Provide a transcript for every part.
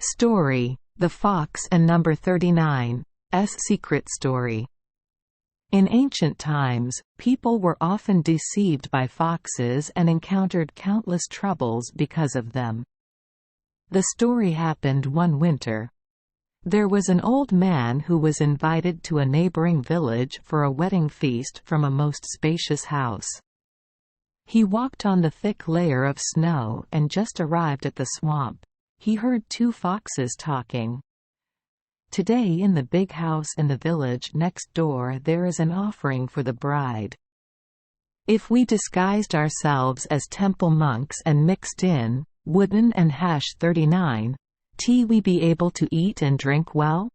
Story: The Fox and Number 39's Secret Story. In ancient times, people were often deceived by foxes and encountered countless troubles because of them. The story happened one winter. There was an old man who was invited to a neighboring village for a wedding feast from a most spacious house. He walked on the thick layer of snow and just arrived at the swamp. He heard two foxes talking. "Today in the big house in the village next door there is an offering for the bride. If we disguised ourselves as temple monks and mixed in wooden and hash 39 tea we be able to eat and drink well?"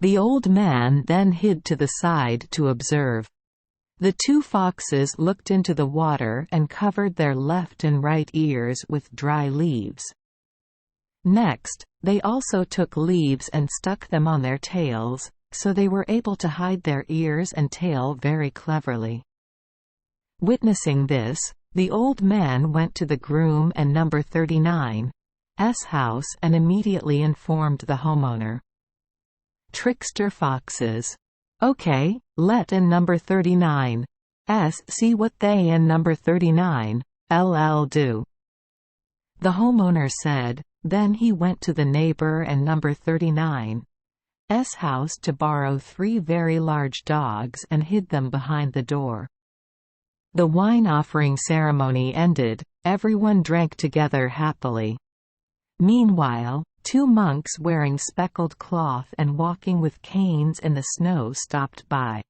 The old man then hid to the side to observe. The two foxes looked into the water and covered their left and right ears with dry leaves. Next, they also took leaves and stuck them on their tails, so they were able to hide their ears and tail very cleverly. Witnessing this, the old man went to the groom and Number 39's house and immediately informed the homeowner. "Trickster foxes. Okay, let and Number 39's see what they and Number 39's do." The homeowner said. Then he went to the neighbor and Number 39's house to borrow 3 very large dogs and hid them behind the door. The wine offering ceremony ended, everyone drank together happily. Meanwhile, 2 monks wearing speckled cloth and walking with canes in the snow stopped by.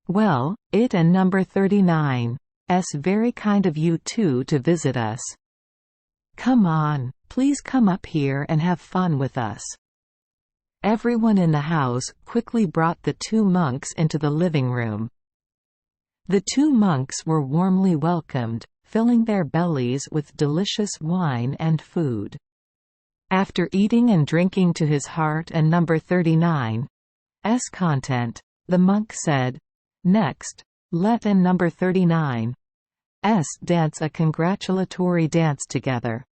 "Well, it and Number 39's very kind of you two to visit us. Come on, please come up here and have fun with us." Everyone in the house quickly brought the 2 monks into the living room. The 2 monks were warmly welcomed, filling their bellies with delicious wine and food. After eating and drinking to his heart and Number 39's content, the monk said, "Next, let and Number 39's dance a congratulatory dance together."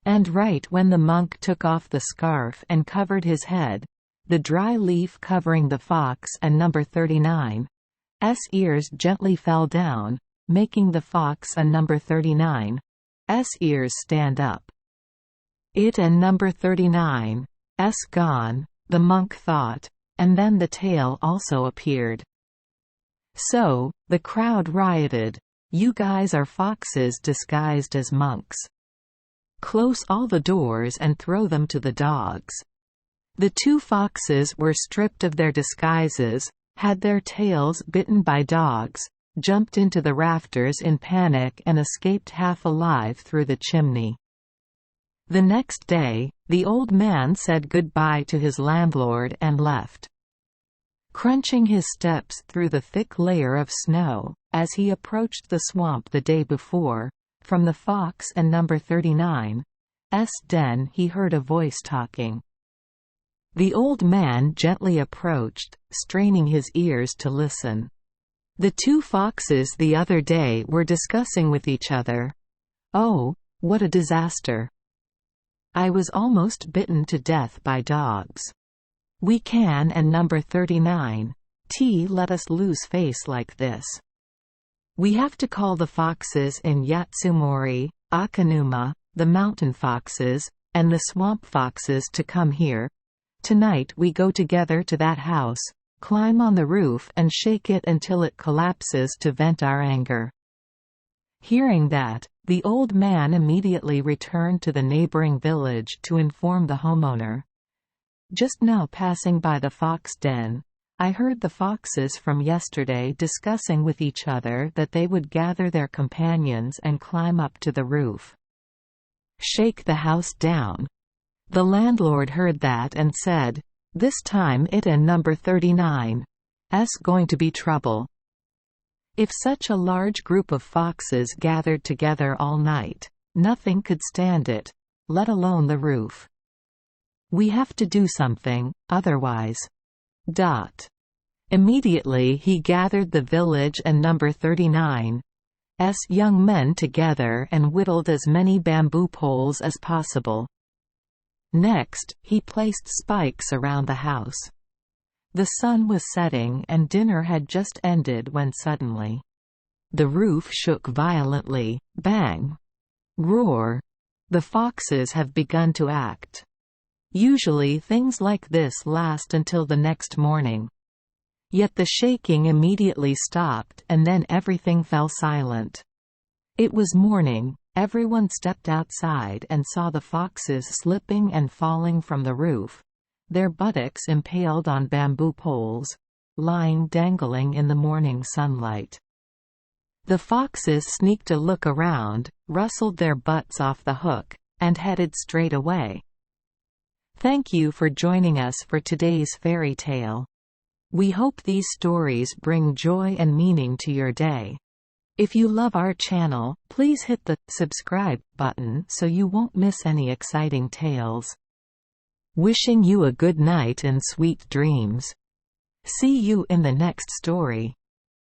And right when the monk took off the scarf and covered his head, the dry leaf covering the fox and Number 39's ears gently fell down, making the fox and Number 39's ears stand up. It and Number 39's gone, the monk thought, and then the tail also appeared. So, the crowd rioted, "You guys are foxes disguised as monks. Close all the doors and throw them to the dogs." The 2 foxes were stripped of their disguises, had their tails bitten by dogs, jumped into the rafters in panic and escaped half alive through the chimney. The next day, the old man said goodbye to his landlord and left. Crunching his steps through the thick layer of snow, as he approached the swamp the day before, from the fox and Number 39's den he heard a voice talking. The old man gently approached, straining his ears to listen. The 2 foxes the other day were discussing with each other, "Oh, what a disaster. I was almost bitten to death by dogs. We can and Number 39's let us lose face like this. We have to call the foxes in Yatsumori, Akanuma, the mountain foxes, and the swamp foxes to come here. Tonight we go together to that house, climb on the roof and shake it until it collapses to vent our anger." Hearing that, the old man immediately returned to the neighboring village to inform the homeowner. "Just now passing by the fox den, I heard the foxes from yesterday discussing with each other that they would gather their companions and climb up to the roof. Shake the house down." The landlord heard that and said, "This time it and Number 39's going to be trouble. If such a large group of foxes gathered together all night, nothing could stand it, let alone the roof. We have to do something, otherwise. Immediately he gathered the village and Number 39's young men together and whittled as many bamboo poles as possible. Next, he placed spikes around the house. The sun was setting and dinner had just ended when suddenly the roof shook violently. Bang! Roar! The foxes have begun to act. Usually things like this last until the next morning. Yet the shaking immediately stopped and then everything fell silent. It was morning. Everyone stepped outside and saw the foxes slipping and falling from the roof, their buttocks impaled on bamboo poles, lying dangling in the morning sunlight. The foxes sneaked a look around, rustled their butts off the hook, and headed straight away. Thank you for joining us for today's fairy tale. We hope these stories bring joy and meaning to your day. If you love our channel, please hit the subscribe button so you won't miss any exciting tales. Wishing you a good night and sweet dreams. See you in the next story.